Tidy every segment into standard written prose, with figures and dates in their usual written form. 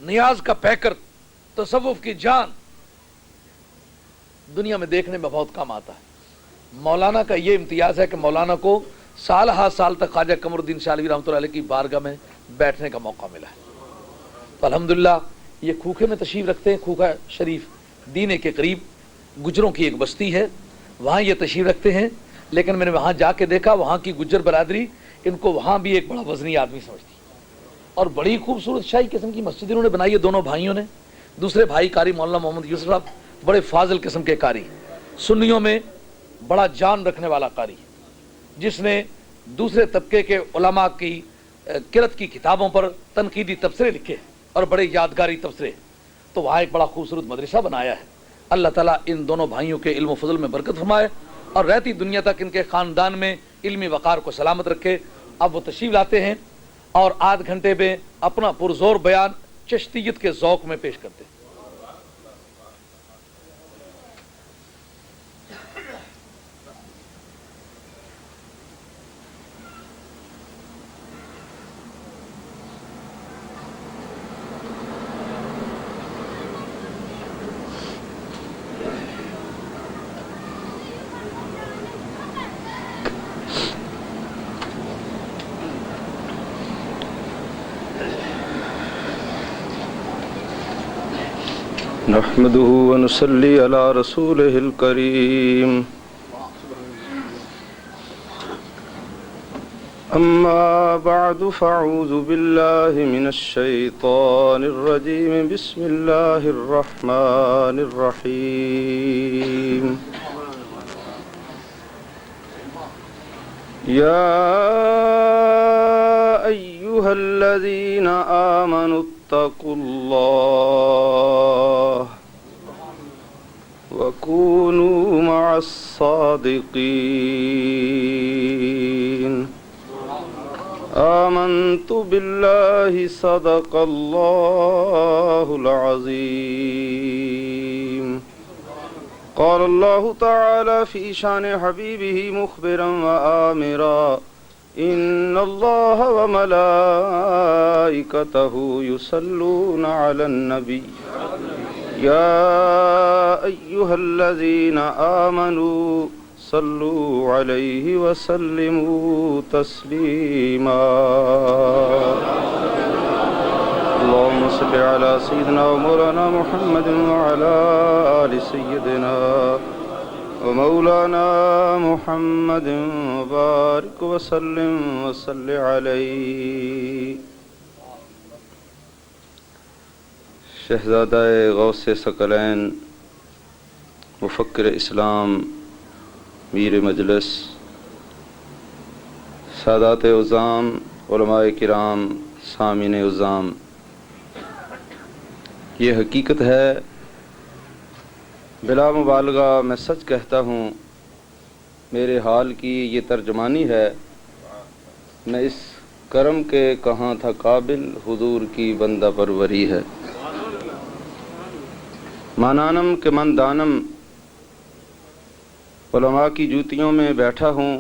نیاز کا پیکر، تصوف کی جان دنیا میں دیکھنے میں بہت کم آتا ہے۔ مولانا کا یہ امتیاز ہے کہ مولانا کو سال ہا سال تک خواجہ قمر الدین شالوی رحمۃ اللہ علیہ کی بارگاہ میں بیٹھنے کا موقع ملا ہے۔ تو الحمدللہ یہ کھوکھے میں تشریف رکھتے ہیں۔ کھوکھا شریف دینے کے قریب گجروں کی ایک بستی ہے، وہاں یہ تشریف رکھتے ہیں، لیکن میں نے وہاں جا کے دیکھا وہاں کی گجر برادری ان کو وہاں بھی ایک بڑا وزنی آدمی سمجھتی ہے، اور بڑی خوبصورت شاہی قسم کی مسجد انہوں نے بنائی ہے دونوں بھائیوں نے۔ دوسرے بھائی قاری مولانا محمد یوسف صاحب بڑے فاضل قسم کے قاری، سنیوں میں بڑا جان رکھنے والا قاری، جس نے دوسرے طبقے کے علماء کی قرأت کی کتابوں پر تنقیدی تبصرے لکھے اور بڑے یادگاری تبصرے۔ تو وہاں ایک بڑا خوبصورت مدرسہ بنایا ہے۔ اللہ تعالیٰ ان دونوں بھائیوں کے علم و فضل میں برکت فرمائے اور رہتی دنیا تک ان کے خاندان میں علمی وقار کو سلامت رکھے۔ اب وہ تشریف لاتے ہیں اور آدھ گھنٹے میں اپنا پرزور بیان چشتیت کے ذوق میں پیش کرتے ہیں۔ نحمده ونصلي على رسوله الكريم أما بعد فأعوذ بالله من الشيطان الرجيم بسم الله الرحمن الرحيم يا أيها الذين آمنوا اتقوا الله وكونوا مع الصادقين آمنت بالله صدق الله العظيم قال الله تعالى في شان حبيبه مخبرا وآمرا إن الله وملائكته يصلون على النبي يا أيها الذين آمنوا صلوا عليه وسلموا تسليما اللهم صل على سيدنا ومولانا محمد وعلى آل سيدنا ومولانا محمد وبارك وسلم وصل عليه شہزادہ غوث ثقلین مفکر اسلام میر مجلس سادات عظام علماء کرام سامعین عظام، یہ حقیقت ہے بلا مبالغہ میں سچ کہتا ہوں، میرے حال کی یہ ترجمانی ہے، میں اس کرم کے کہاں تھا قابل حضور کی بندہ پروری ہے۔ مانانم کے من دانم علماء کی جوتیوں میں بیٹھا ہوں،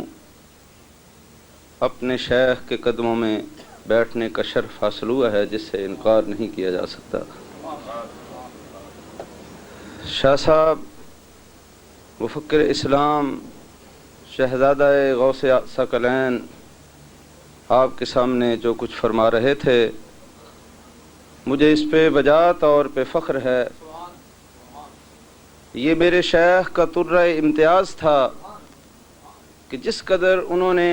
اپنے شیخ کے قدموں میں بیٹھنے کا شرف حاصل ہوا ہے جس سے انکار نہیں کیا جا سکتا۔ شاہ صاحب مفکر اسلام شہزادہ غوث ثقلین آپ کے سامنے جو کچھ فرما رہے تھے، مجھے اس پہ بجات اور پہ فخر ہے۔ یہ میرے شیخ کا طرہ امتیاز تھا کہ جس قدر انہوں نے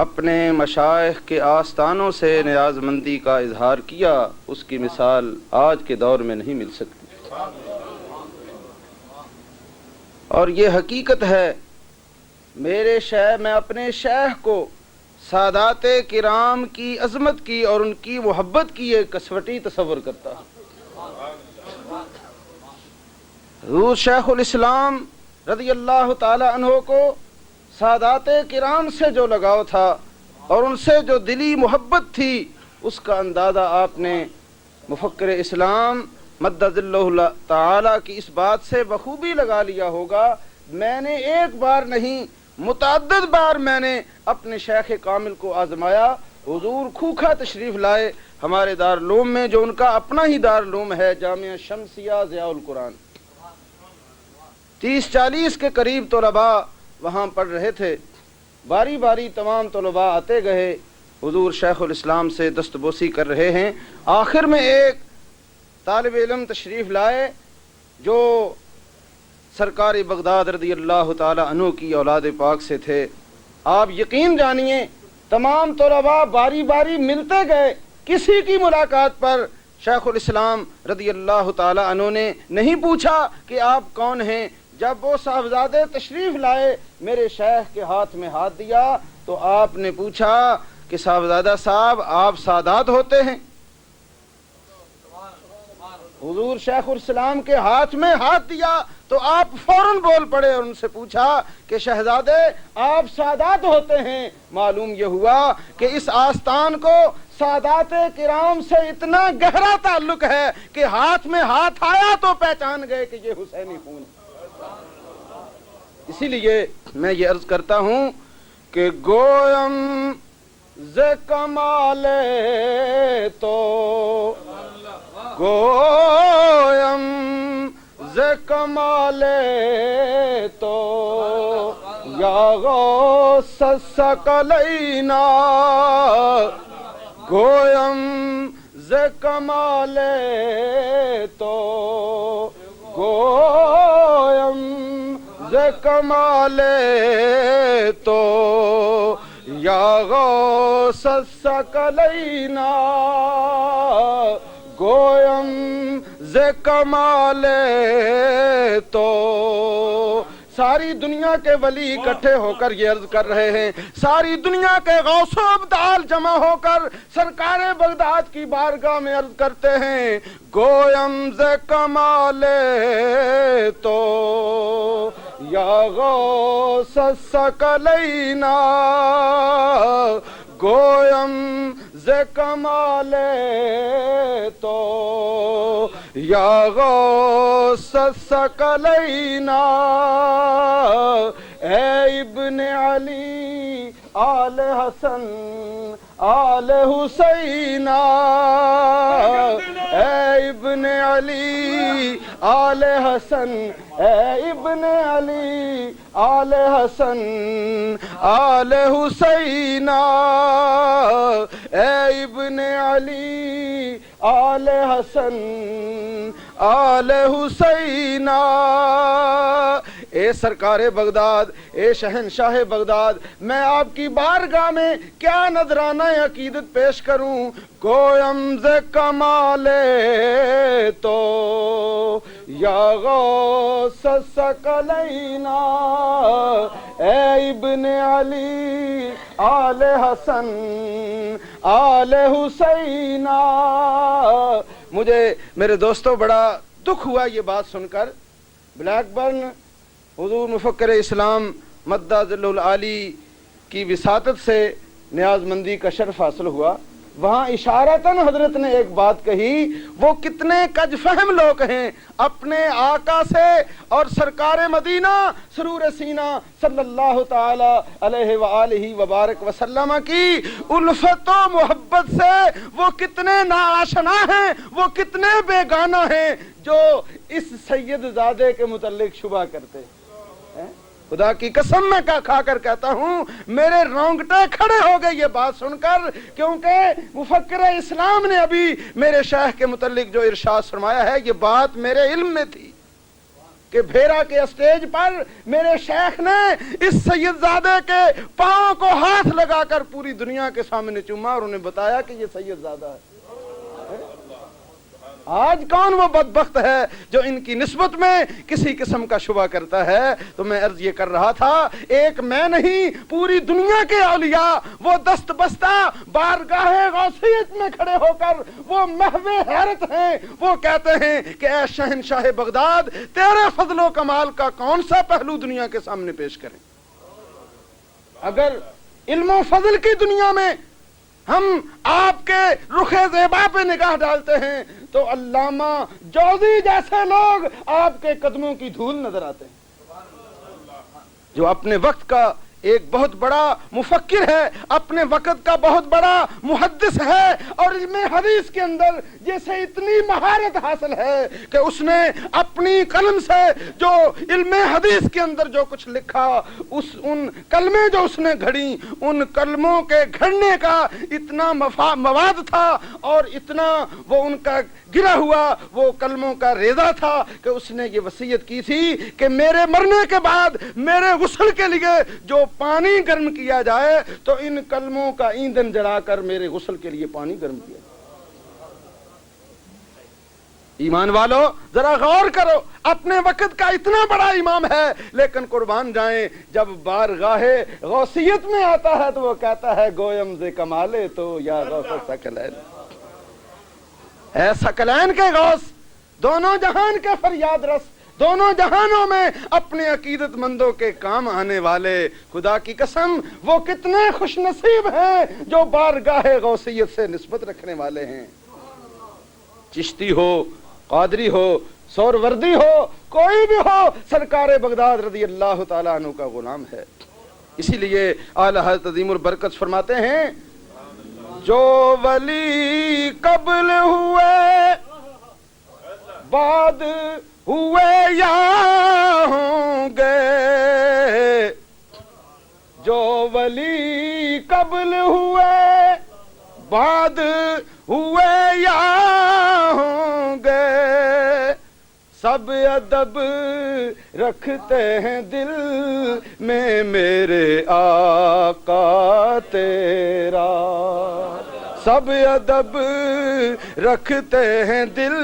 اپنے مشائخ کے آستانوں سے نیاز مندی کا اظہار کیا، اس کی مثال آج کے دور میں نہیں مل سکتی۔ اور یہ حقیقت ہے، میں اپنے شیخ کو سادات کرام کی عظمت کی اور ان کی محبت کی ایک کسوٹی تصور کرتا ہوں۔ حضور شیخ الاسلام رضی اللہ تعالی عنہ کو سادات کرام سے جو لگاؤ تھا اور ان سے جو دلی محبت تھی، اس کا اندازہ آپ نے مفکر اسلام مدد اللہ تعالی کی اس بات سے بخوبی لگا لیا ہوگا۔ میں نے ایک بار نہیں متعدد بار میں نے اپنے شیخ کامل کو آزمایا۔ حضور کھوکھا تشریف لائے ہمارے دارالعلوم میں جو ان کا اپنا ہی دارالعلوم ہے، جامعہ شمسیہ ضیاء القرآن، 30-40 کے قریب طلباء وہاں پڑھ رہے تھے۔ باری باری تمام طلباء آتے گئے، حضور شیخ الاسلام سے دستبوسی کر رہے ہیں۔ آخر میں ایک طالب علم تشریف لائے جو سرکار بغداد رضی اللہ تعالی عنہ کی اولاد پاک سے تھے۔ آپ یقین جانیے تمام طلباء باری باری ملتے گئے، کسی کی ملاقات پر شیخ الاسلام رضی اللہ تعالی عنہ نے نہیں پوچھا کہ آپ کون ہیں۔ جب وہ صاحبزادے تشریف لائے، میرے شیخ کے ہاتھ میں ہاتھ دیا تو آپ نے پوچھا کہ صاحبزادہ صاحب آپ سادات ہوتے ہیں؟ حضور شیخ الاسلام کے ہاتھ میں ہاتھ دیا تو آپ فوراً بول پڑے اور ان سے پوچھا کہ شہزادے آپ سادات ہوتے ہیں؟ معلوم یہ ہوا کہ اس آستان کو سادات کرام سے اتنا گہرا تعلق ہے کہ ہاتھ میں ہاتھ آیا تو پہچان گئے کہ یہ حسینی خون ہے۔ اسی لیے میں یہ عرض کرتا ہوں کہ گویم ز کمال تو گویم ز کمال تو یا غوث الثقلین گویم ز کمال تو گویم ز کمال تو یا غوث الثقلین گویم ز کمال تو۔ ساری دنیا کے ولی اکٹھے ہو کر یہ عرض کر رہے ہیں، ساری دنیا کے غوث و ابدال جمع ہو کر سرکار بغداد کی بارگاہ میں عرض کرتے ہیں گویم ز کمال تو یا غوث الثقلین گویم ز کمال تو یا غوث الثقلین اے ابن علی آل حسن آل حسین اے ابن علی آل حسن اے ابن علی آل حسن آل حسین اے ابن علی آل حسن آل حسین۔ اے سرکار بغداد، اے شہنشاہ بغداد، میں آپ کی بارگاہ میں کیا نذرانہ عقیدت پیش کروں؟ گویم ز کمال تو یا غوث الثقلین اے ابن علی آل حسن آل حسین۔ مجھے میرے دوستو بڑا دکھ ہوا یہ بات سن کر۔ بلیک برن حضور مفکر اسلام مدہ ذل العالی کی وساطت سے نیاز مندی کا شرف حاصل ہوا۔ وہاں اشارتاً حضرت نے ایک بات کہی، وہ کتنے کج فہم لوگ ہیں، اپنے آقا سے اور سرکار مدینہ سرور سینہ صلی اللہ تعالی علیہ وآلہ وبارک وسلم کی الفت و محبت سے وہ کتنے ناآشنا ہیں، وہ کتنے بیگانہ ہیں جو اس سید زادے کے متعلق شبہ کرتے ہیں۔ خدا کی قسم میں کھا کر کہتا ہوں میرے رونگٹے کھڑے ہو گئے یہ بات سن کر، کیونکہ مفکر اسلام نے ابھی میرے شیخ کے متعلق جو ارشاد فرمایا ہے یہ بات میرے علم میں تھی کہ بھیرا کے اسٹیج پر میرے شیخ نے اس سید زادے کے پاؤں کو ہاتھ لگا کر پوری دنیا کے سامنے چوما اور انہیں بتایا کہ یہ سید زادہ ہے۔ آج کون وہ بدبخت ہے جو ان کی نسبت میں کسی قسم کا شبہ کرتا ہے؟ تو میں عرض یہ کر رہا تھا، ایک میں نہیں پوری دنیا کے اولیاء وہ دست بستہ بارگاہ غوثیت میں کھڑے ہو کر وہ محو حیرت ہیں، وہ کہتے ہیں کہ اے شہنشاہ بغداد تیرے فضل و کمال کا کون سا پہلو دنیا کے سامنے پیش کریں؟ اگر علم و فضل کی دنیا میں ہم آپ کے رخ زیبا پہ نگاہ ڈالتے ہیں تو علامہ جوزی جیسے لوگ آپ کے قدموں کی دھول نظر آتے ہیں، جو اپنے وقت کا ایک بہت بڑا مفکر ہے، اپنے وقت کا بہت بڑا محدث ہے، اور علم حدیث کے اندر جیسے اتنی مہارت حاصل ہے کہ اس نے اپنی قلم سے جو علم حدیث کے اندر جو کچھ لکھا، ان کلمے جو اس نے گھڑی، ان کلموں کے گھڑنے کا اتنا مواد تھا اور اتنا وہ ان کا گرا ہوا وہ کلموں کا ریزہ تھا کہ اس نے یہ وصیت کی تھی کہ میرے مرنے کے بعد میرے غسل کے لیے جو پانی گرم کیا جائے تو ان کلموں کا ایندھن جلا کر میرے غسل کے لیے پانی گرم کیا جائے۔ ایمان والو ذرا غور کرو، اپنے وقت کا اتنا بڑا امام ہے، لیکن قربان جائیں جب بارگاہ غوثیت میں آتا ہے تو وہ کہتا ہے گویم ز کمالے تو یا غوث ثقلین، اے ثقلین کے غوث، دونوں جہان کے فریاد رس، دونوں جہانوں میں اپنے عقیدت مندوں کے کام آنے والے، خدا کی قسم وہ کتنے خوش نصیب ہیں جو بارگاہ غوثیت سے نسبت رکھنے والے ہیں۔ چشتی ہو، قادری ہو، سوروردی ہو، کوئی بھی ہو، سرکار بغداد رضی اللہ تعالیٰ عنہ کا غلام ہے۔ اسی لیے اعلیٰ حضرت عظیم البرکت فرماتے ہیں جو ولی قبل ہوئے بعد ہوئے یا ہوں گے، جو ولی قبل ہوئے بعد ہوئے یا ہوں گے، سب ادب رکھتے ہیں دل میں میرے آقا تیرا، سب ادب رکھتے ہیں دل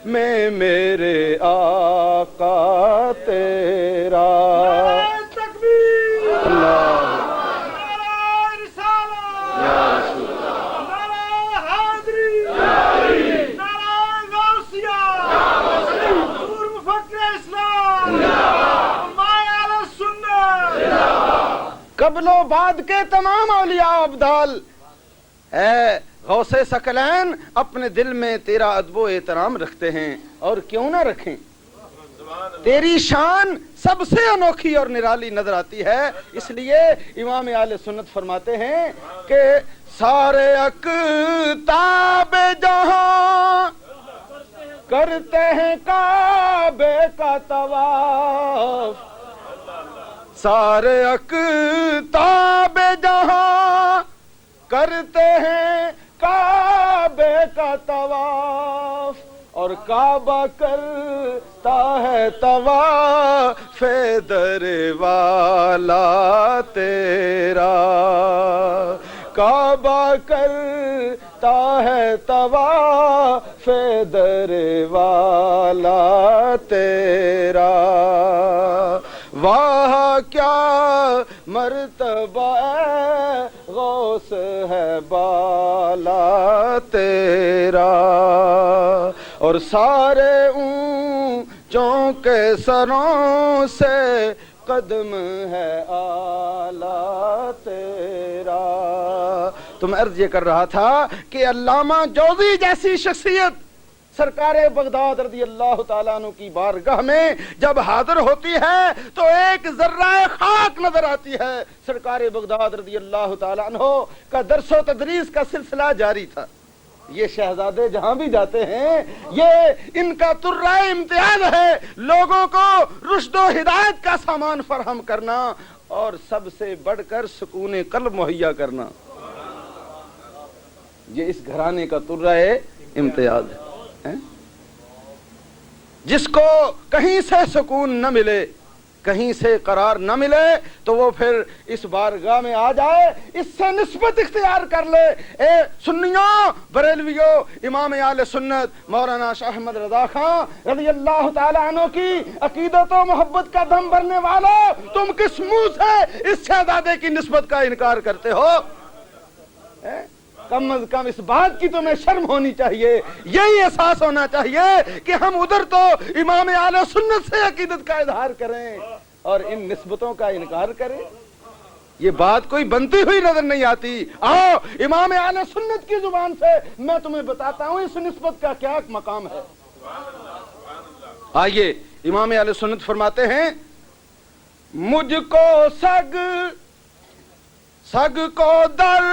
میں میرے آقا تیرا۔ اللہ قبل و بعد کے تمام اولیاء و ابدال، اے غوث ثقلین اپنے دل میں تیرا ادب و احترام رکھتے ہیں، اور کیوں نہ رکھیں، تیری شان سب سے انوکھی اور نرالی نظر آتی ہے۔ اس لیے امام اہل سنت فرماتے ہیں کہ سارے اقطاب جہاں کرتے ہیں کعبے کا طواف، سارے اقطاب جہاں کرتے ہیں کعبے کا طواف، اور کعبہ کرتا ہے طواف در والا تیرا، کعبہ کرتا ہے طواف در والا تیرا، واہ کیا مرتبہ ہے غوث ہے بالا تیرا، اور سارے اونچوں کے سروں سے قدم ہے اعلیٰ تیرا۔ تو میں عرض یہ کر رہا تھا کہ علامہ جوزی جیسی شخصیت سرکار بغداد رضی اللہ تعالیٰ عنہ کی بارگاہ میں جب حاضر ہوتی ہے تو ایک ذرہ خاک نظر آتی ہے۔ سرکار بغداد رضی اللہ تعالیٰ عنہ کا درس و تدریس کا سلسلہ جاری تھا۔ یہ شہزادے جہاں بھی جاتے ہیں یہ ان کا ترہ امتیاز ہے، لوگوں کو رشد و ہدایت کا سامان فراہم کرنا اور سب سے بڑھ کر سکون قلب مہیا کرنا، یہ اس گھرانے کا ترہ امتیاز ہے۔ جس کو کہیں سے سکون نہ ملے، کہیں سے قرار نہ ملے تو وہ پھر اس بارگاہ میں آ جائے، اس سے نسبت اختیار کر لے۔ اے سنیوں، بریلویوں، امام اہل سنت مولانا شاہ احمد رضا خان رضی اللہ تعالیٰ عنہ کی عقیدت و محبت کا دم بھرنے والوں، تم کس منہ سے اس شہزادے کی نسبت کا انکار کرتے ہو؟ کم از کم اس بات کی تمہیں شرم ہونی چاہیے، یہی احساس ہونا چاہیے کہ ہم ادھر تو امام اہل سنت سے عقیدت کا اظہار کریں اور ان نسبتوں کا انکار کریں۔ یہ بات کوئی بنتی ہوئی نظر نہیں آتی۔ آؤ امام اہل سنت کی زبان سے میں تمہیں بتاتا ہوں اس نسبت کا کیا مقام ہے۔ آئیے امام اہل سنت فرماتے ہیں مجھ کو سگ سگ کو در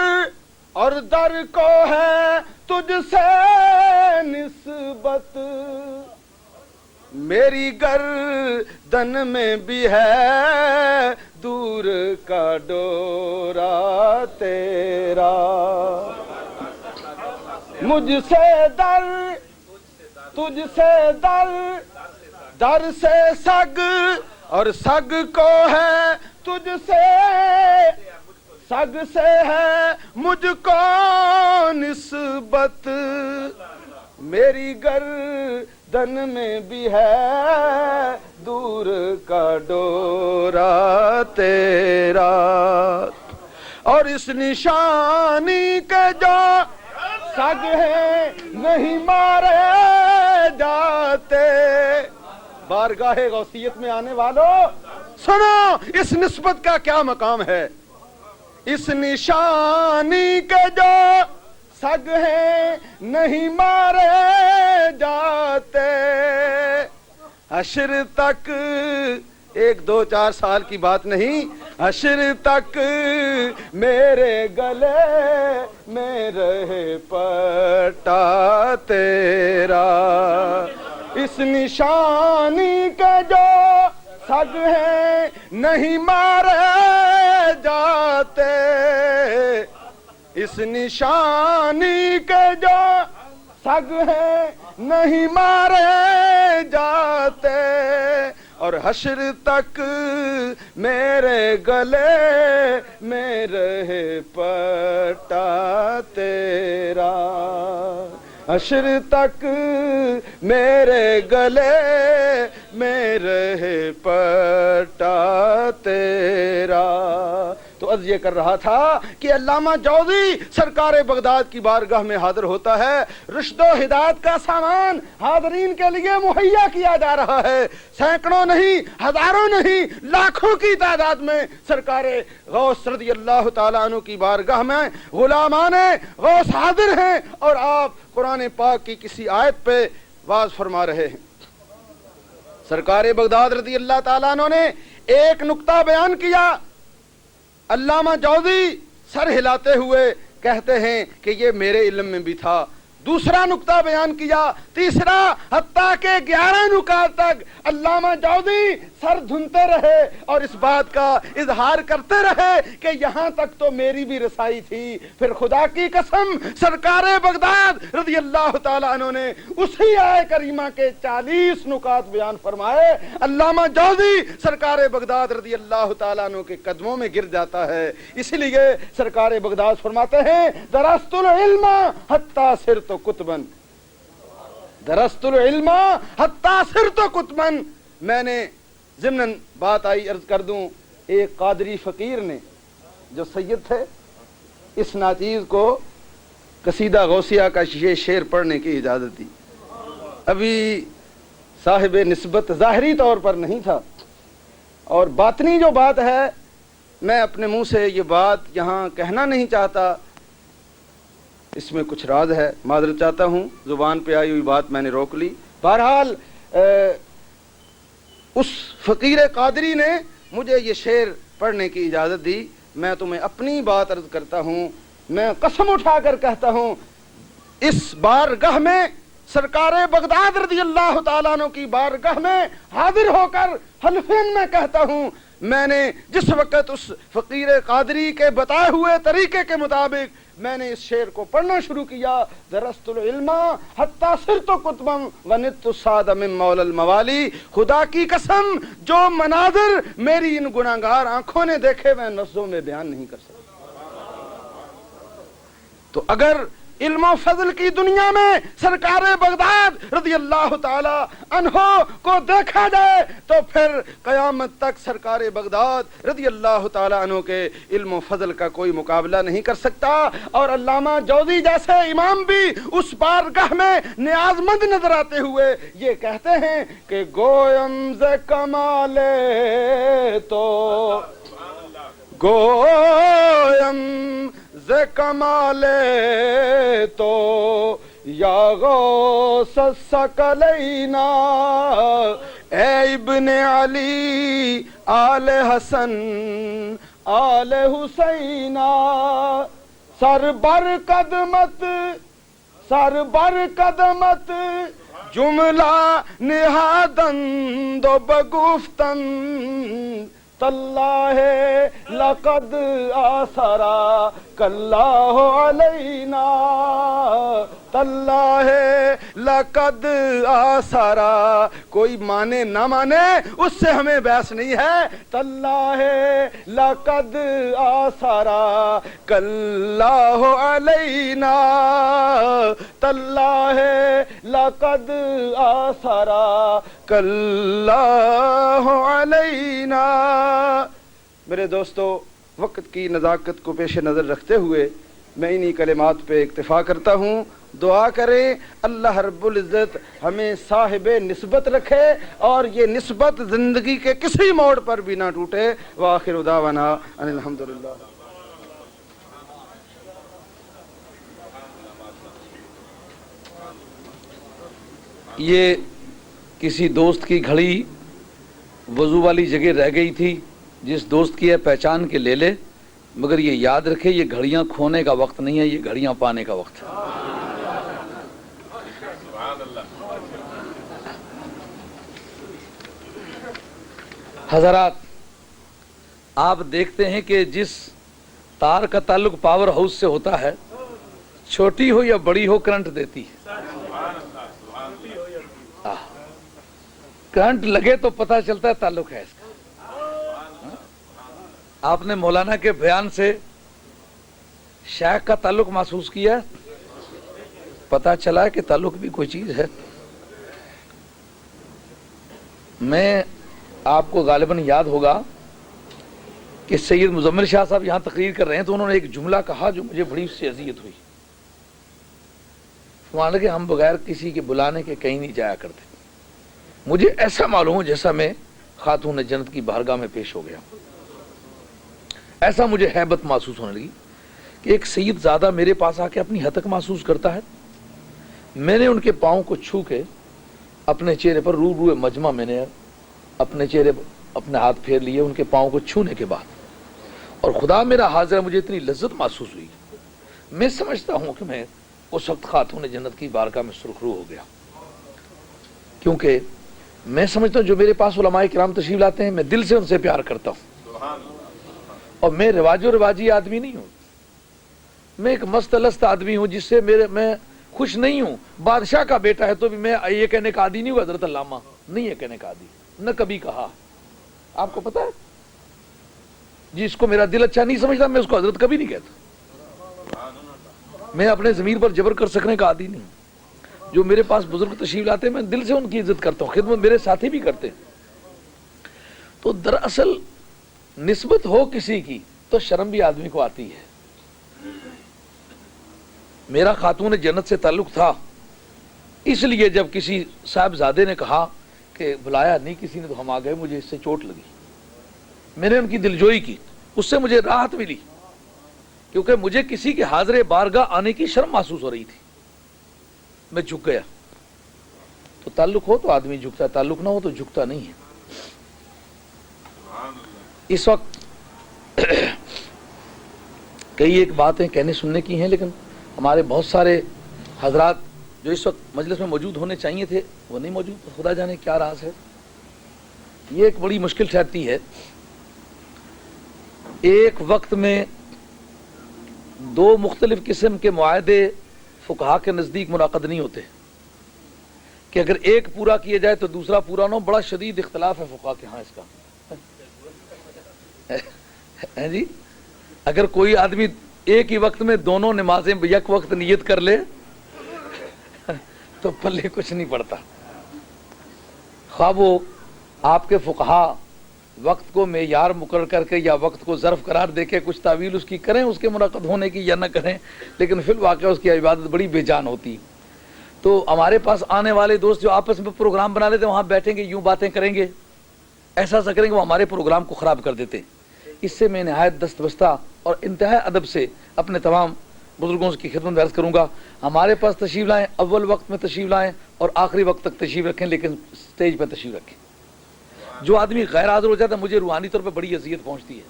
اور در کو ہے تجھ سے نسبت، میری گردن میں بھی ہے دور کا ڈورا تیرا، مجھ سے در تجھ سے در، در سے سگ اور سگ کو ہے تجھ سے، سگ سے ہے مجھ کو نسبت، میری گردن میں بھی ہے دور کا ڈورا تیرا، اور اس نشانی کے جو سگ ہیں نہیں مارے جاتے، بارگاہ غوثیت میں آنے والوں سنو اس نسبت کا کیا مقام ہے، اس نشانی کے جو سگ ہیں نہیں مارے جاتے، حشر تک 1-2-4 سال کی بات نہیں، حشر تک میرے گلے میں رہے پٹا تیرا، اس نشانی کے جو سگ ہیں نہیں مارے جاتے، اس نشانی کے جو سگ ہیں نہیں مارے جاتے، اور حشر تک میرے گلے میں رہے پٹا تیرا، حشر تک میرے گلے میں رہے پٹا تیرا۔ تو عرض یہ کر رہا تھا کہ علامہ جوزی سرکار بغداد کی بارگاہ میں حاضر ہوتا ہے، رشد و ہدایت کا سامان حاضرین کے لیے مہیا کیا جا رہا ہے، سینکڑوں نہیں، ہزاروں نہیں، لاکھوں کی تعداد میں سرکار غوث رضی اللہ تعالیٰ عنہ کی بارگاہ میں غلامان غوث حاضر ہیں، اور آپ قرآن پاک کی کسی آیت پہ واز فرما رہے ہیں۔ سرکار بغداد رضی اللہ تعالیٰ عنہ نے ایک نقطہ بیان کیا، علامہ جوزی سر ہلاتے ہوئے کہتے ہیں کہ یہ میرے علم میں بھی تھا، دوسرا نقطہ بیان کیا، تیسرا، حتیٰ کہ 11 نکات تک علامہ جوزی سر دھنتے رہے اور اس بات کا اظہار کرتے رہے کہ یہاں تک تو میری بھی رسائی تھی۔ پھر خدا کی قسم سرکار بغداد رضی اللہ تعالیٰ عنہ نے اسی آیہ کریمہ کے 40 نکات بیان فرمائے، علامہ جوزی سرکار بغداد رضی اللہ تعالیٰ عنہ کے قدموں میں گر جاتا ہے۔ اس لیے سرکار بغداد فرماتے ہیں، درست العلم حتی صرت کتبن، درست العلم حتی صرت کتبن۔ میں نے ضمناً بات آئی عرض کر دوں، ایک قادری فقیر نے جو سید تھے، اس ناچیز کو قصیدہ غوثیہ کا یہ شعر پڑھنے کی اجازت دی۔ ابھی صاحب نسبت ظاہری طور پر نہیں تھا، اور باطنی جو بات ہے میں اپنے منہ سے یہ بات یہاں کہنا نہیں چاہتا، اس میں کچھ راز ہے، معذرت چاہتا ہوں، زبان پہ آئی ہوئی بات میں نے روک لی۔ بہرحال اس فقیر قادری نے مجھے یہ شعر پڑھنے کی اجازت دی۔ میں تمہیں اپنی بات عرض کرتا ہوں، میں قسم اٹھا کر کہتا ہوں، اس بارگاہ میں سرکار بغداد رضی اللہ تعالیٰ عنہ کی بارگاہ میں حاضر ہو کر حلفین میں کہتا ہوں، میں نے جس وقت اس فقیر قادری کے بتائے ہوئے طریقے کے مطابق میں نے اس شعر کو پڑھنا شروع کیا، درست العلم حتی صرت کتبا ونت السعد من مولا الموالی، خدا کی قسم جو مناظر میری ان گناہگار آنکھوں نے دیکھے میں لفظوں میں بیان نہیں کر سکتا۔ تو اگر علم و فضل کی دنیا میں سرکار بغداد رضی اللہ تعالی عنہ کو دیکھا جائے تو پھر قیامت تک سرکار بغداد رضی اللہ تعالی عنہ کے علم و فضل کا کوئی مقابلہ نہیں کر سکتا۔ اور علامہ جوزی جیسے امام بھی اس بارگاہ میں نیاز مند نظر آتے ہوئے یہ کہتے ہیں کہ گویم ز کمالے تو گویم ز کمالے تو یا غوث الثقلین اے ابن علی آل حسن آل حسینہ، سر بر قدمت جملہ نہادند و بگفتن، تاللہ لقد آثرا کاللہ علینا، تاللہ لقد آثرا، کوئی مانے نہ مانے اس سے ہمیں بحث نہیں ہے، تاللہ لقد آثرا کاللہ علینا، تاللہ لقد آثرا کاللہ علینا۔ میرے دوستو، وقت کی نزاکت کو پیش نظر رکھتے ہوئے میں انہی کلمات پہ اکتفا کرتا ہوں۔ دعا کریں اللہ رب العزت ہمیں صاحب نسبت رکھے اور یہ نسبت زندگی کے کسی موڑ پر بھی نہ ٹوٹے۔ وآخر دعوانا ان الحمدللہ۔ یہ کسی دوست کی گھڑی وضو والی جگہ رہ گئی تھی، جس دوست کی ہے پہچان کے لے لے، مگر یہ یاد رکھے یہ گھڑیاں کھونے کا وقت نہیں ہے، یہ گھڑیاں پانے کا وقت ہے۔ حضرات، آپ دیکھتے ہیں کہ جس تار کا تعلق پاور ہاؤس سے ہوتا ہے، چھوٹی ہو یا بڑی ہو کرنٹ دیتی ہے۔ کرنٹ لگے تو پتہ چلتا ہے تعلق ہے اس کا۔ آپ نے مولانا کے بیان سے شیخ کا تعلق محسوس کیا، پتہ چلا کہ تعلق بھی کوئی چیز ہے۔ میں آپ کو غالباً یاد ہوگا کہ سید مزمل شاہ صاحب یہاں تقریر کر رہے ہیں تو انہوں نے ایک جملہ کہا جو مجھے بڑی اس سے اذیت ہوئی۔ فرمانے لگے ہم بغیر کسی کے بلانے کے کہیں نہیں جایا کرتے۔ مجھے ایسا معلوم ہو جیسا میں خاتون جنت کی بارگاہ میں پیش ہو گیا، ایسا مجھے ہیبت محسوس ہونے لگی کہ ایک سید زادہ میرے پاس آ کے اپنی حتک محسوس کرتا ہے۔ میں نے ان کے پاؤں کو چھو کے اپنے چہرے پر روبرو مجمع میں نے اپنے چہرے پر اپنے ہاتھ پھیر لیے ان کے پاؤں کو چھونے کے بعد، اور خدا میرا حاضر ہے مجھے اتنی لذت محسوس ہوئی۔ میں سمجھتا ہوں کہ میں اس وقت خاتون جنت کی بارگاہ میں سرخرو ہو گیا، کیونکہ میں سمجھتا ہوں جو میرے پاس علماء کرام تشریف لاتے ہیں میں دل سے ان سے پیار کرتا ہوں، اور میں رواجی آدمی نہیں ہوں، میں ایک مست لست آدمی ہوں جس سے میں خوش نہیں ہوں۔ بادشاہ کا بیٹا ہے تو بھی میں یہ کہنے کا عادی نہیں ہوں حضرت علامہ، نہیں یہ کہنے کا عادی، نہ کبھی کہا۔ آپ کو پتا ہے جس کو میرا دل اچھا نہیں سمجھتا میں اس کو حضرت کبھی نہیں کہتا۔ میں اپنے ضمیر پر جبر کر سکنے کا عادی نہیں ہوں۔ جو میرے پاس بزرگ تشریف لاتے ہیں میں دل سے ان کی عزت کرتا ہوں، خدمت میرے ساتھی بھی کرتے ہیں۔ تو دراصل نسبت ہو کسی کی تو شرم بھی آدمی کو آتی ہے۔ میرا خاتون جنت سے تعلق تھا، اس لیے جب کسی صاحبزادے نے کہا کہ بلایا نہیں کسی نے تو ہم آ گئے، مجھے اس سے چوٹ لگی، میں نے ان کی دلجوئی کی، اس سے مجھے راحت ملی، کیونکہ مجھے کسی کے حاضر بارگاہ آنے کی شرم محسوس ہو رہی تھی۔ میں جھک گیا۔ تو تعلق ہو تو آدمی جھکتا ہے، تعلق نہ ہو تو جھکتا نہیں ہے۔ اس وقت کئی ایک باتیں کہنے سننے کی ہیں، لیکن ہمارے بہت سارے حضرات جو اس وقت مجلس میں موجود ہونے چاہیے تھے وہ نہیں موجود، خدا جانے کیا راز ہے۔ یہ ایک بڑی مشکل ٹھہرتی ہے۔ ایک وقت میں دو مختلف قسم کے معاہدے فقہا کے نزدیک منعقد نہیں ہوتے کہ اگر ایک پورا کیا جائے تو دوسرا پورا نہ ہو۔ بڑا شدید اختلاف ہے فقہا کے ہاں اس کا، ہے جی۔ اگر کوئی آدمی ایک ہی وقت میں دونوں نمازیں یک وقت نیت کر لے تو پلے کچھ نہیں پڑتا۔ خواہ وہ آپ کے فقہا وقت کو معیار مقرر کر کے یا وقت کو ظرف قرار دے کے کچھ تعویل اس کی کریں اس کے منعقد ہونے کی یا نہ کریں، لیکن فی الواقع اس کی عبادت بڑی بے جان ہوتی۔ تو ہمارے پاس آنے والے دوست جو آپس میں پروگرام بنا لیتے ہیں، وہاں بیٹھیں گے یوں باتیں کریں گے، ایسا سا کریں گے، وہ ہمارے پروگرام کو خراب کر دیتے۔ اس سے میں نہایت دست بستہ اور انتہائی ادب سے اپنے تمام بزرگوں کی خدمت میں عرض کروں گا، ہمارے پاس تشریف لائیں، اول وقت میں تشریف لائیں اور آخری وقت تک تشریف رکھیں، لیکن سٹیج پہ تشریف رکھیں۔ جو آدمی غیر حاضر ہو جاتا ہے مجھے روحانی طور پہ بڑی اذیت پہنچتی ہے.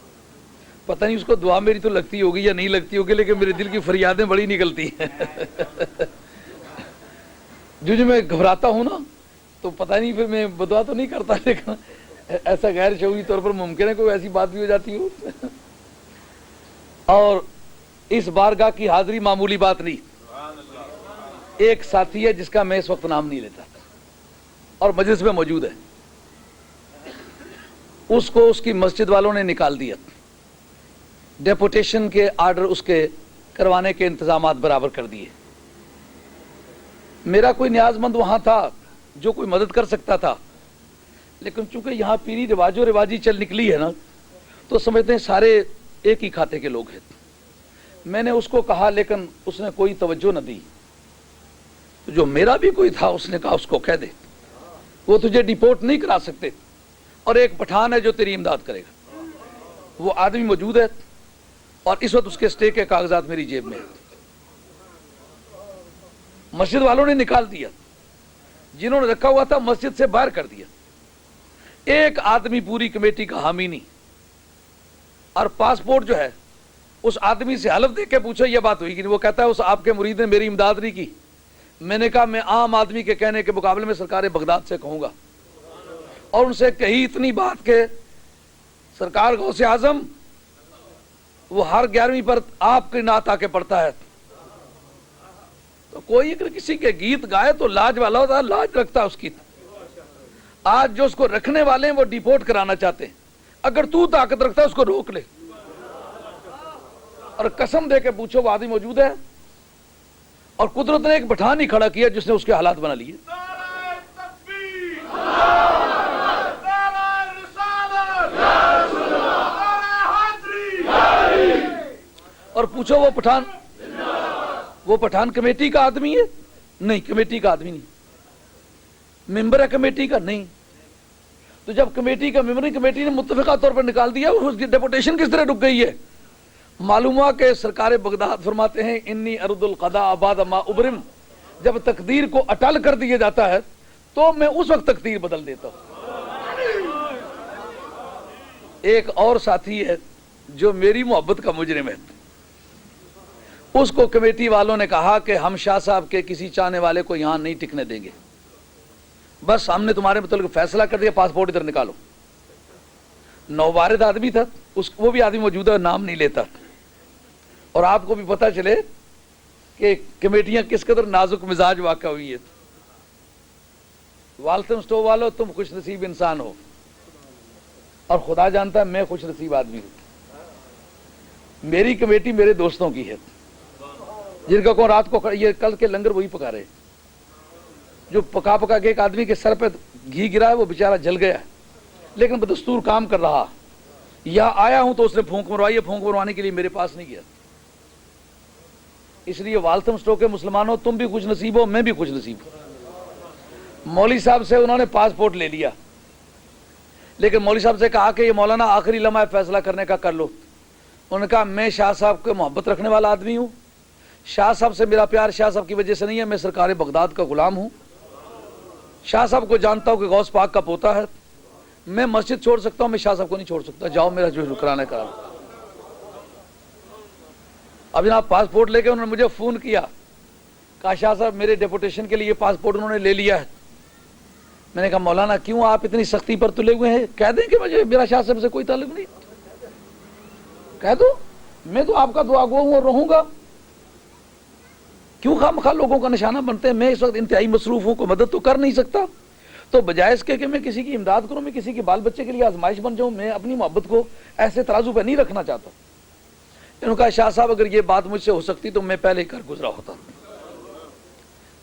پتہ نہیں اس کو دعا میری تو لگتی ہوگی یا نہیں لگتی ہوگی, لیکن میرے دل کی فریادیں بڑی نکلتی ہیں. جو میں گھبراتا ہوں نا تو پتہ نہیں پھر میں بدعا تو نہیں کرتا, لیکن ایسا غیر شعوری طور پر ممکن ہے کوئی ایسی بات بھی ہو جاتی ہو. اور اس بارگاہ کی حاضری معمولی بات نہیں. ایک ساتھی ہے جس کا میں اس وقت نام نہیں لیتا اور مجلس میں موجود ہے, اس کو اس کی مسجد والوں نے نکال دیا, ڈیپوٹیشن کے آرڈر اس کے کروانے کے انتظامات برابر کر دیے. میرا کوئی نیاز مند وہاں تھا جو کوئی مدد کر سکتا تھا, لیکن چونکہ یہاں پیری رواجی چل نکلی ہے نا تو سمجھتے ہیں سارے ایک ہی کھاتے کے لوگ ہیں. میں نے اس کو کہا لیکن اس نے کوئی توجہ نہ دی. تو جو میرا بھی کوئی تھا اس نے کہا اس کو کہہ دے, وہ تجھے ڈیپورٹ نہیں کرا سکتے, اور ایک پٹھان ہے جو تیری امداد کرے گا. وہ آدمی موجود ہے اور اس وقت اس کے اسٹے کے کاغذات میری جیب میں ہیں. مسجد والوں نے نکال دیا, جنہوں نے رکھا ہوا تھا مسجد سے باہر کر دیا. ایک آدمی پوری کمیٹی کا حامی نہیں, اور پاسپورٹ جو ہے اس آدمی سے حلف دے کے پوچھو یہ بات ہوئی کہ نہیں, وہ کہتا ہے اس آپ کے مرید نے میری امداد نہیں کی. میں نے کہا میں عام آدمی کے کہنے کے مقابلے میں سرکار بغداد سے کہوں گا, اور ان سے کہی اتنی بات کہ سرکار غوث اعظم وہ ہر 11ویں پر آپ کی نعت آ کے پڑھتا ہے. تو کوئی اگر کسی کے گیت گائے تو لاج والا ہوتا ہے, لاج رکھتا ہے اس کی. آج جو اس کو رکھنے والے ہیں وہ ڈیپورٹ کرانا چاہتے ہیں, اگر تو طاقت رکھتا ہے اس کو روک لے. اور قسم دے کے پوچھو وہ آدمی موجود ہے, اور قدرت نے ایک پٹھان ہی کھڑا کیا جس نے اس کے حالات بنا لیے. اور پوچھو وہ پٹھان کمیٹی کا آدمی ہے؟ نہیں, کمیٹی کا آدمی نہیں. ممبر ہے کمیٹی کا؟ نہیں. تو جب کمیٹی کا ممبر کمیٹی نے متفقہ طور پر نکال دیا, اس کی ڈیپوٹیشن کس طرح رک گئی ہے؟ معلوم ہوا کہ سرکار بغداد فرماتے ہیں انی ارد القضاء بعد ما ابرم, جب تقدیر کو اٹل کر دیا جاتا ہے تو میں اس وقت تقدیر بدل دیتا ہوں. ایک اور ساتھی ہے جو میری محبت کا مجرم ہے, اس کو کمیٹی والوں نے کہا کہ ہم شاہ صاحب کے کسی چاہنے والے کو یہاں نہیں ٹکنے دیں گے, بس ہم نے تمہارے متعلق فیصلہ کر دیا, پاسپورٹ ادھر نکالو. نوبارد آدمی تھا, وہ بھی آدمی موجود ہے, نام نہیں لیتا. اور آپ کو بھی پتہ چلے کہ کمیٹیاں کس قدر نازک مزاج واقع ہوئی ہے. والتم سٹو والو تم خوش نصیب انسان ہو, اور خدا جانتا ہے میں خوش نصیب آدمی ہوں. میری کمیٹی میرے دوستوں کی ہے, جن کا کو رات کو یہ کل کے لنگر وہی پکا رہے, جو پکا کے ایک آدمی کے سر پہ گھی گرا ہے وہ بیچارہ جل گیا, لیکن بدستور کام کر رہا. یا آیا ہوں تو اس نے پھونک مروائی ہے, پھونک مروانے کے لیے میرے پاس نہیں گیا. اس لیے والتم سٹو کے مسلمانوں تم بھی خوش نصیب ہو, میں بھی خوش نصیب ہوں. مولوی صاحب سے انہوں نے پاسپورٹ لے لیا, لیکن مولوی صاحب سے کہا کہ یہ مولانا آخری لمحہ فیصلہ کرنے کا کر لو. انہوں نے کہا میں شاہ صاحب کو محبت رکھنے والا آدمی ہوں, شاہ صاحب سے میرا پیار شاہ صاحب کی وجہ سے نہیں ہے, میں سرکار بغداد کا غلام ہوں. شاہ صاحب کو جانتا ہوں کہ غوث پاک کا پوتا ہے, میں مسجد چھوڑ سکتا ہوں, میں شاہ صاحب کو نہیں چھوڑ سکتا. جاؤ میرا جو شکرانے کرا. اب جناب پاسپورٹ لے کے انہوں نے مجھے فون کیا, کہا شاہ صاحب میرے ڈیپوٹیشن کے لیے پاسپورٹ انہوں نے لے لیا ہے. میں نے کہا مولانا کیوں آپ اتنی سختی پر تلے ہوئے ہیں, کہہ دیں کہ مجھے میرا شاہ صاحب سے کوئی تعلق نہیں, کہہ دو میں تو آپ کا دعا گو ہوں اور رہوں گا. کیوں خواہ لوگوں کا نشانہ بنتے ہیں؟ میں اس وقت انتہائی مصروف ہوں, کوئی مدد تو کر نہیں سکتا. تو بجائے اس کے کہ میں کسی کی امداد کروں, میں کسی کے بال بچے کے لیے آزمائش بن جاؤں, میں اپنی محبت کو ایسے ترازو پہ نہیں رکھنا چاہتا. انہوں نے کہا شاہ صاحب اگر یہ بات مجھ سے ہو سکتی تو میں پہلے ہی کر گزرا ہوتا.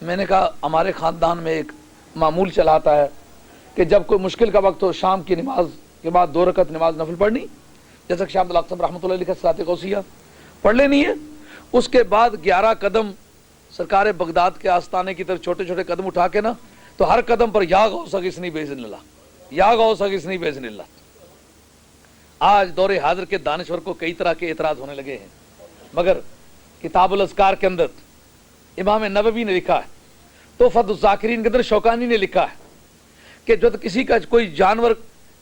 میں نے کہا ہمارے خاندان میں ایک معمول چلاتا ہے کہ جب کوئی مشکل کا وقت ہو, شام کی نماز کے بعد 2 رکعت نماز نفل پڑھنی, جیسا کہ شاہ عبد الحق صاحب رحمۃ اللہ علیہ صلاۃ غوثیہ پڑھ لینی ہے. اس کے بعد 11 قدم سرکار بغداد کے آستانے کی طرف چھوٹے چھوٹے قدم اٹھا کے نا, تو ہر قدم پر یا غوث اغثنی باذن اللہ, یا غوث اغثنی باذن اللہ. آج دور حاضر کے دانشور کو کئی طرح کے اعتراض ہونے لگے ہیں, مگر کتاب الاذکار کے اندر امام نووی نے لکھا ہے, تحفۃ الذاکرین کے اندر شوکانی نے لکھا ہے کہ جب کسی کا کوئی جانور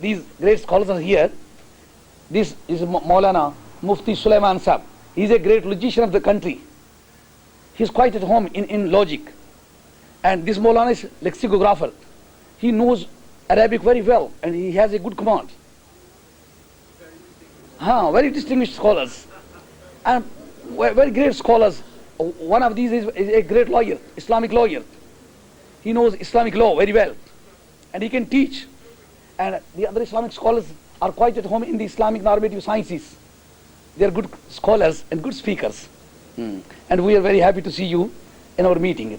These great scholars are here. This is Maulana Mufti Sulaiman Sahab. He is a great logician of the country. He is quite at home in logic. And this Maulana is lexicographer. He knows Arabic very well and he has a good command. Very distinguished scholars. And very great scholars. One of these is a great lawyer, Islamic lawyer. He knows Islamic law very well. And he can teach. And the other Islamic scholars are quite at home in the Islamic normative sciences. They are good scholars and good speakers. And we are very happy to see you in our meeting.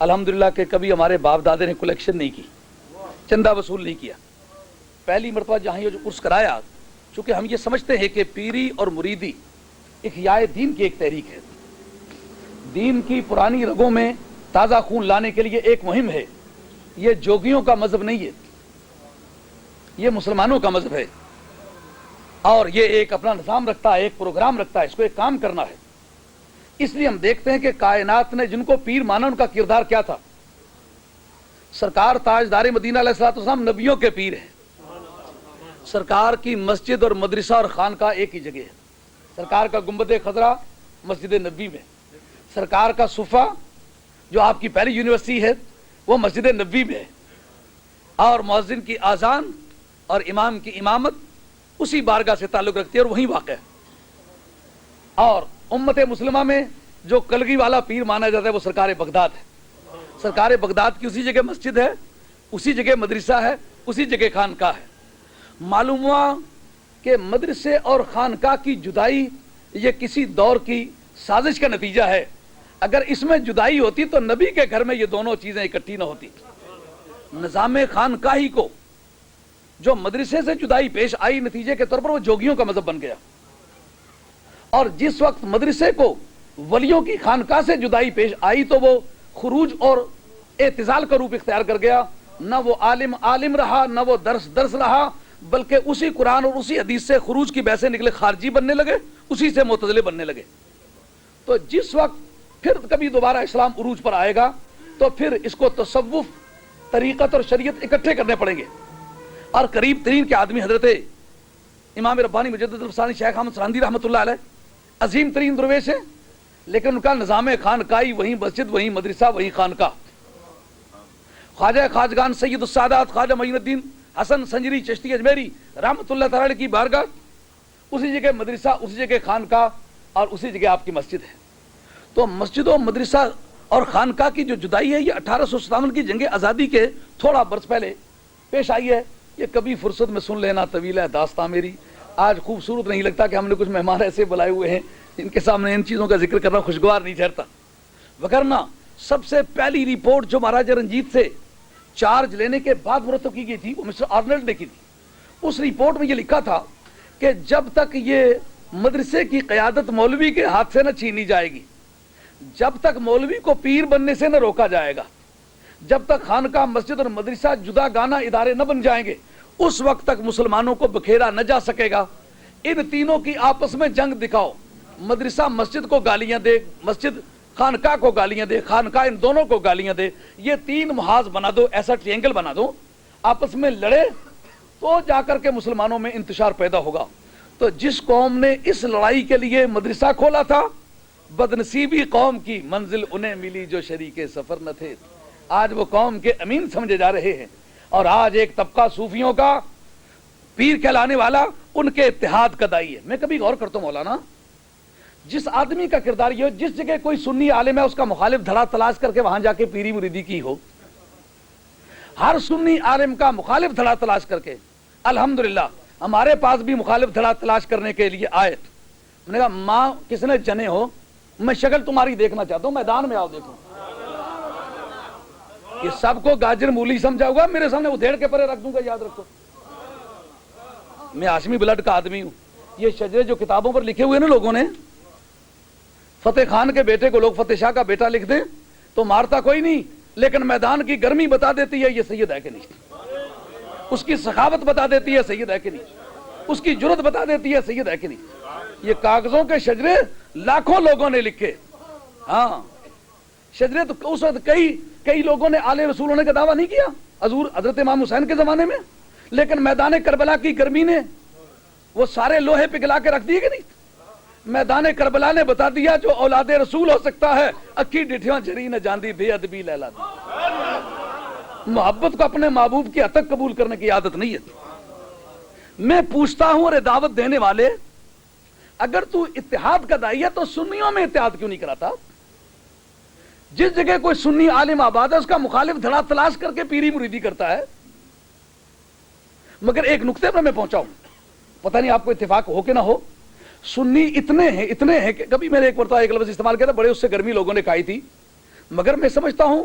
الحمدللہ کہ کبھی ہمارے باپ دادے نے collection نہیں کی، چندہ وصول نہیں کیا. پہلی مرتبہ جہاں یہ جو عرس کرایا، چونکہ ہم یہ سمجھتے ہیں کہ پیری اور مریدی احیاء دین کی ایک تحریک ہے، دین کی پرانی رگوں میں تازہ خون لانے کے لیے ایک مہم ہے. یہ جوگیوں کا مذہب نہیں ہے، یہ مسلمانوں کا مذہب ہے، اور یہ ایک اپنا نظام رکھتا ہے، ایک پروگرام رکھتا ہے، اس کو ایک کام کرنا ہے. اس لیے ہم دیکھتے ہیں کہ کائنات نے جن کو پیر مانا ان کا کردار کیا تھا. سرکار تاجدار مدینہ علیہ الصلوۃ والسلام نبیوں کے پیر ہیں. سرکار کی مسجد اور مدرسہ اور خانقاہ ایک ہی جگہ ہے. سرکار کا گنبد خضرا مسجد نبوی میں، سرکار کا صفہ جو آپ کی پہلی یونیورسٹی ہے وہ مسجد نبوی میں ہے، اور مؤذن کی اذان اور امام کی امامت اسی بارگاہ سے تعلق رکھتی ہے اور وہیں واقع ہے. اور امت مسلمہ میں جو کلگی والا پیر مانا جاتا ہے وہ سرکار بغداد ہے. سرکار بغداد کی اسی جگہ مسجد ہے، اسی جگہ مدرسہ ہے، اسی جگہ خانقاہ ہے. معلوم ہوا کہ مدرسے اور خانقاہ کی جدائی یہ کسی دور کی سازش کا نتیجہ ہے. اگر اس میں جدائی ہوتی تو نبی کے گھر میں یہ دونوں چیزیں اکٹھی نہ ہوتی. نظام خانقاہی کو جو مدرسے سے جدائی پیش آئی، نتیجے کے طور پر وہ جوگیوں کا مذہب بن گیا. اور جس وقت مدرسے کو ولیوں کی خانقاہ سے جدائی پیش آئی تو وہ خروج اور اعتزال کا روپ اختیار کر گیا. نہ وہ عالم عالم رہا، نہ وہ درس درس رہا، بلکہ اسی قرآن اور اسی حدیث سے خروج کی بحثیں نکلے، خارجی بننے لگے، اسی سے معتزلے بننے لگے. تو جس وقت پھر کبھی دوبارہ اسلام عروج پر آئے گا تو پھر اس کو تصوف، طریقت اور شریعت اکٹھے کرنے پڑیں گے. اور قریب ترین کے آدمی حضرت امام ربانی مجدد الفسانی شیخ احمد سرہندی رحمۃ اللہ علیہ عظیم ترین درویش ہیں، لیکن ان کا نظام خانقاہی وہیں مسجد، وہیں مدرسہ، وہیں خانقاہ. خواجہ خواجگان سید السادات خواجہ معین الدین حسن سنجری چشتی اجمیری رحمۃ اللہ تعالی کی بارگاہ، اسی جگہ مدرسہ، اسی جگہ خانقاہ اور اسی جگہ آپ کی مسجد ہے. تو مسجد و مدرسہ اور خانقاہ کی جو جدائی ہے یہ 1857 کی جنگ آزادی کے تھوڑا برس پہلے پیش آئی ہے. یہ کبھی فرصت میں سن لینا، طویل ہے داستان میری. آج خوبصورت نہیں لگتا کہ ہم نے کچھ مہمان ایسے بلائے ہوئے ہیں جن کے سامنے ان چیزوں کا ذکر کرنا خوشگوار نہیں ٹھہرتا. وگرنہ سب سے پہلی رپورٹ جو مہاراجہ رنجیت سے چارج لینے کے بعد مرتب کی گئی تھی وہ مسٹر آرنلڈ نے کی تھی. اس رپورٹ میں یہ لکھا تھا کہ جب تک یہ مدرسے کی قیادت مولوی کے ہاتھ سے نہ چھینی جائے گی، جب تک مولوی کو پیر بننے سے نہ روکا جائے گا، جب تک خانقاہ، مسجد اور مدرسہ جدا گانا ادارے نہ بن جائیں گے، اس وقت تک مسلمانوں کو بکھیرا نہ جا سکے گا. ان تینوں کی آپس میں جنگ دکھاؤ. مدرسہ مسجد کو گالیاں دے، مسجد خانقاہ کو گالیاں دے، خانقاہ ان دونوں کو گالیاں دے. یہ تین محاذ بنا دو، ایسا ٹرینگل بنا دو، آپس میں لڑے تو جا کر کے مسلمانوں میں انتشار پیدا ہوگا. تو جس قوم نے اس لڑائی کے لیے مدرسہ کھولا تھا، بدنصیبی قوم کی منزل انہیں ملی جو شریک سفر نہ تھے. آج وہ قوم کے امین سمجھے جا رہے ہیں، اور آج ایک طبقہ صوفیوں کا پیر کہلانے والا ان کے اتحاد کا دائی ہے. میں کبھی غور کرتا ہوں مولانا، جس آدمی کا کردار یہ ہو، جس جگہ کوئی سنی عالم ہے اس کا مخالف دھڑا تلاش کر کے وہاں جا کے پیری مریدی کی ہو، ہر سنی عالم کا مخالف دھڑا تلاش کر کے. الحمدللہ ہمارے پاس بھی مخالف دھڑا تلاش کرنے کے لیے آئے. میں نے کہا ماں کس نے جنے ہو، میں شکل تمہاری دیکھنا چاہتا ہوں، میدان میں آؤ دیکھو. یہ سب کو گاجر مولی سمجھا ہوگا، میرے سامنے ادھیڑ کے پرے رکھ دوں گا. یاد رکھو میں ہاشمی بلڈ کا آدمی ہوں. یہ شجرے جو کتابوں پر لکھے ہوئے نا لوگوں نے، فتح خان کے بیٹے کو لوگ فتح شاہ کا بیٹا لکھ دیں تو مارتا کوئی نہیں، لیکن میدان کی گرمی بتا دیتی ہے یہ سید ہے کہ نہیں، اس کی سخاوت بتا دیتی ہے سید ہے کہ نہیں، اس کی جرت بتا دیتی ہے سید ہے کہ نہیں. یہ کاغذوں کے شجرے لاکھوں لوگوں نے لکھے. ہاں شجرے تو اس وقت کئی لوگوں نے آل رسول ہونے کا دعویٰ نہیں کیا حضور حضرت امام حسین کے زمانے میں، لیکن میدان کربلا کی گرمی نے وہ سارے لوہے پگھلا کے رکھ دیے کہ نہیں. میدان کربلا نے بتا دیا جو اولاد رسول ہو سکتا ہے، اکی ڈٹھیاں جری نہ جاندی بے ادبی لیلا دی. محبت کو اپنے محبوب کی حد تک قبول کرنے کی عادت نہیں ہے. میں پوچھتا ہوں، اور دعوت دینے والے، اگر تو اتحاد کا داعی ہے تو سنیوں میں اتحاد کیوں نہیں کراتا؟ جس جگہ کوئی سنی عالم آباد ہے اس کا مخالف دھڑا تلاش کر کے پیری مریدی کرتا ہے. مگر ایک نقطے پر میں پہنچا ہوں، پتہ نہیں آپ کو اتفاق ہو کہ نہ ہو، سنی اتنے ہیں کہ کبھی میں نے ایک مرتبہ ایک لفظ استعمال کیا تھا، بڑے اس سے گرمی لوگوں نے کھائی تھی، مگر میں سمجھتا ہوں